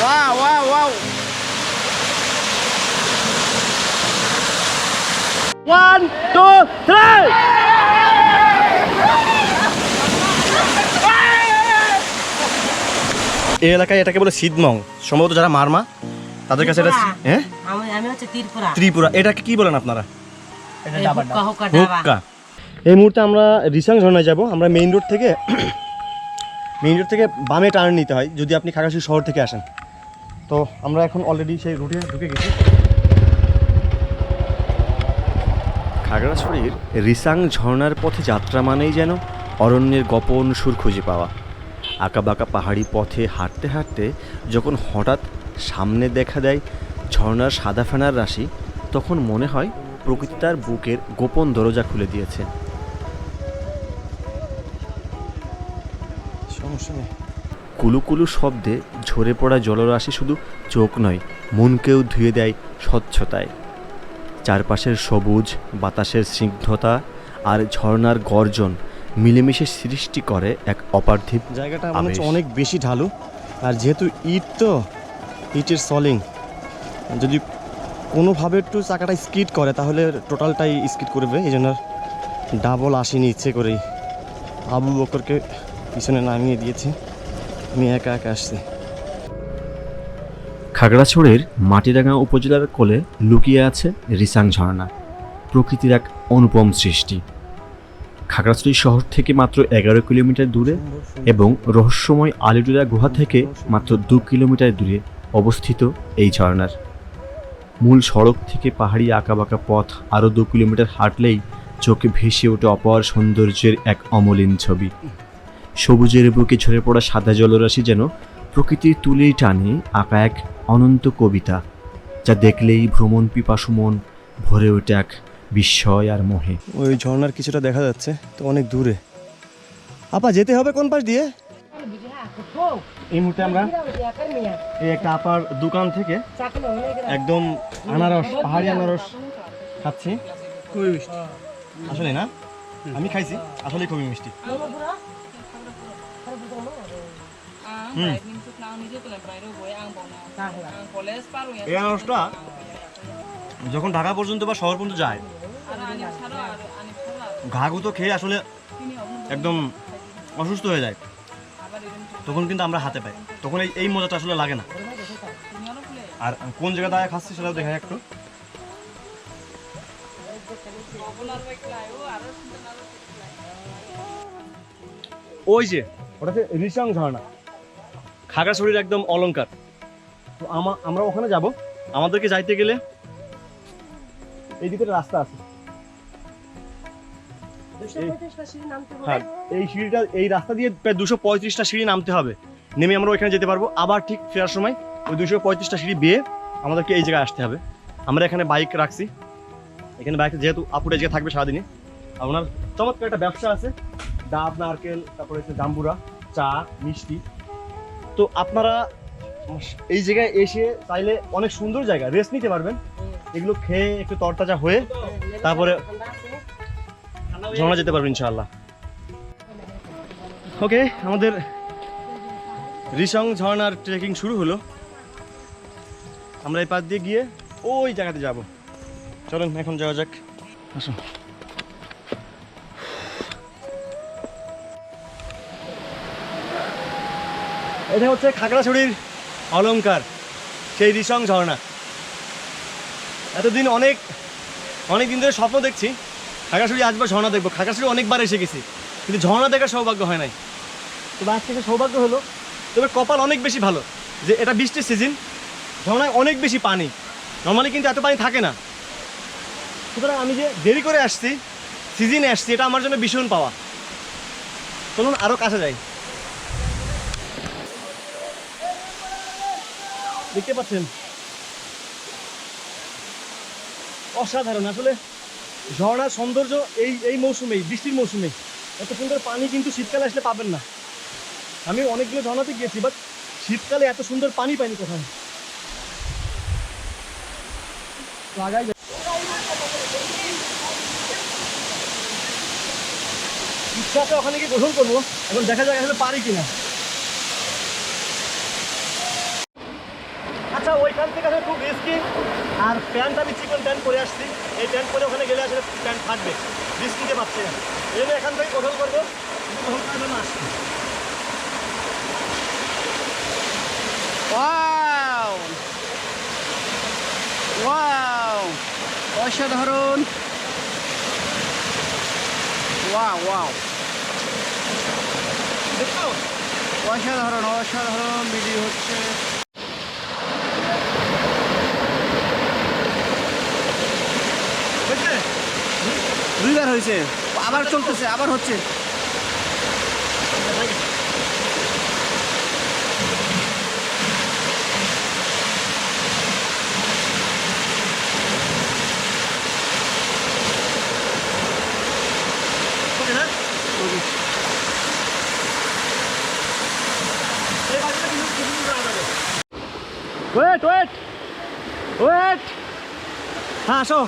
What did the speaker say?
Wow, wow, wow. 1, 2, 3. এই এলাকায় এটাকে বলে সিদ্ধমং, সম্ভবত যারা মারমা তাদের কাছে এটা। হ্যাঁ, আমি হচ্ছে ত্রিপুরা। ত্রিপুরা। এটাকে কি বলেন আপনারা? এটা হুক্কা হুক্কা ডাবা। হুক্কা। এই মুহূর্তে আমরা রিসাং ঝর্ণায় যাব। আমরা মেইন রোড থেকে বামে টার্ন নিতে হয় যদি আপনি খাগড়াছড়ি শহর থেকে আসেন। তো আমরা এখন অলরেডি সেই রুটে ঢুকে গেছি। খাগড়াছড়ির রিসাং ঝর্ণার পথে যাত্রা মানেই যেন অরণ্যের গোপন সুর খুঁজে পাওয়া। আঁকাবাঁকা পাহাড়ি পথে হাঁটতে হাঁটতে যখন হঠাৎ সামনে দেখা দেয় ঝর্ণার সাদা ফেনার রাশি, তখন মনে হয় প্রকৃতি তার বুকের গোপন দরজা খুলে দিয়েছে। সমস্যা নেই। কুলুকুলু শব্দে ঝরে পড়া জলরাশি শুধু চোখ নয়, মনকেও ধুয়ে দেয় স্বচ্ছতায়। চারপাশের সবুজ, বাতাসের স্নিগ্ধতা আর ঝর্ণার গর্জন মিলেমিশে সৃষ্টি করে এক অপার্থিব জায়গাটা মনে হচ্ছে অনেক বেশি ঢালু, আর যেহেতু ইটের সলিং, যদি কোনোভাবে একটু চাকাটা স্কিড করে তাহলে টোটালটাই স্কিড করবে। এই জন্য ডাবল আসেনি ইচ্ছে করেই। আবু বকরকে পিছনে নামিয়ে দিয়েছি, আমি একা একা আসছি। খাগড়াছড়ির মাটিরাঙ্গা উপজেলার কোলে লুকিয়ে আছে রিসাং ঝর্ণা, প্রকৃতির এক অনুপম সৃষ্টি। খাগড়াছড়ি শহর থেকে মাত্র 11 কিলোমিটার দূরে এবং রহস্যময় আলিডুরা গুহা থেকে মাত্র 2 কিলোমিটার দূরে অবস্থিত এই ঝর্ণার মূল সড়ক থেকে পাহাড়ি আঁকাবাঁকা পথ আরও 2 কিলোমিটার হাঁটলেই চোখে ভেসে ওঠে অপার সৌন্দর্যের এক অমলিন ছবি। সবুজের বুকে ঝরে পড়া সাদা জলরাশি যেন প্রকৃতির তুলেই টানে আঁকা এক অনন্ত কবিতা, যা দেখলেই ভ্রমণ পিপাসু মন ভরে ওঠে এক বিস্ময় আর মোহে। ওই ঝর্ণার কিছুটা দেখা যাচ্ছে, তো অনেক দূরে। আপা যেতে হবে কোন পাশ দিয়ে? এই মুহূর্তে আমরা এই একটা আপার দোকান থেকে একদম আনারস, পাহাড়ি আনারস খাচ্ছি। খুবই মিষ্টি আসলে, না? আমি খাইছি, আসলে খুবই মিষ্টি। এই আনারসটা যখন ঢাকা পর্যন্ত বা শহর পর্যন্ত যায়, ঘাগু তো খেয়ে আসলে একদম অসুস্থ হয়ে যায়, তখন কিন্তু আমরা হাতে পাই, তখন এই মজাটা আসলে লাগে না। আর কোন জায়গায় খাচ্ছি সেটাও দেখা একটু। ওই যে ওটাতে রিসাং ঝর্ণা, খাগড়াছড়ির একদম অলংকার। তো আমরা ওখানে যাব। আমাদেরকে যাইতে গেলে এই দিকে রাস্তা আছে, হ্যাঁ, এই সিঁড়িটা, এই রাস্তা দিয়ে প্রায় 235টা সিঁড়ি নামতে হবে। নেমে আমরা ওইখানে যেতে পারবো। আবার ঠিক ফেরার সময় ওই 235টা সিঁড়ি বেয়ে আমাদেরকে এই জায়গায় আসতে হবে। আমরা এখানে বাইক রাখছি, এখানে বাইক যেহেতু আপুরে জায়গায় থাকবে সারাদিনে। আর ওনার চমৎকার একটা ব্যবসা আছে, ডাব, নারকেল, তারপরে হচ্ছে জাম্বুরা, চা, মিষ্টি। তো আপনারা এই জায়গায় এসে চাইলে অনেক সুন্দর জায়গা, রেস্ট নিতে পারবেন। এগুলো খেয়ে একটু তরতাজা হয়ে তারপরে ঝর্ণা যেতে পারবেন ইনশাআল্লাহ। ওকে, আমাদের রিসাং ঝর্ণার ট্রেকিং শুরু হলো। আমরা এই পাশ দিয়ে গিয়ে ওই জায়গাতে যাব। চলেন এখন যাওয়া যাক, আসুন। এটা হচ্ছে খাগড়াছড়ির অলংকার, সেই রিসাং ঝর্ণা। এতদিন অনেক দিন ধরে স্বপ্ন দেখছি খাগড়াছড়ি আসবার ঝর্ণা দেখবো। খাগড়াছড়ি অনেকবার এসে গেছি, কিন্তু ঝর্ণা দেখার সৌভাগ্য হয় নাই। তবে আজ থেকে সৌভাগ্য হলো। তবে কপাল অনেক বেশি ভালো যে এটা বৃষ্টির সিজন, ঝর্ণায় অনেক বেশি পানি। নর্মালি কিন্তু এত পানি থাকে না। সুতরাং আমি যে দেরি করে আসছি, সিজনে আসছি, এটা আমার জন্য ভীষণ পাওয়া। চলুন আরও কাছে যাই। দেখতে পাচ্ছেন অসাধারণ আসলে ঝর্ণার সৌন্দর্য। এই মৌসুমেই, বৃষ্টির মৌসুমে এত সুন্দর পানি কিন্তু শীতকালে আসলে পাবেন না। আমি অনেকগুলো ঝর্ণাতে গিয়েছি, বাট শীতকালে এত সুন্দর পানি পাইনি কোথায়। ইচ্ছা আছে ওখানে গিয়ে গোসল করবো, এখন দেখা যাক আসলে পারি কিনা। আচ্ছা ওইখান থেকে আসলে খুব রিস্কি, আর প্যান্ট আমি চিকন প্যান্ট পরে আসছি, এই প্যান্ট পরে ওখানে গেলে আসলে প্যান্ট থাকবে, রিস্কিতে পাচ্ছি না, এই জন্য এখান থেকে কঠোর করবো, কঠোর করার জন্য আসছি। ওয়াও ওয়াও, অসাধারণ, ওয়াও ওয়াও, দেখো অসাধারণ অসাধারণ ভিডিও হচ্ছে। বুঝলে? দুইবার হয়েছে, আবার চলতেছে, আবার হচ্ছে। ওকে না? এই বাড়িটা কিন্তু খুবই ভালো লাগে। ওয়েট ওয়েট ওয়েট, হ্যাঁ আসো।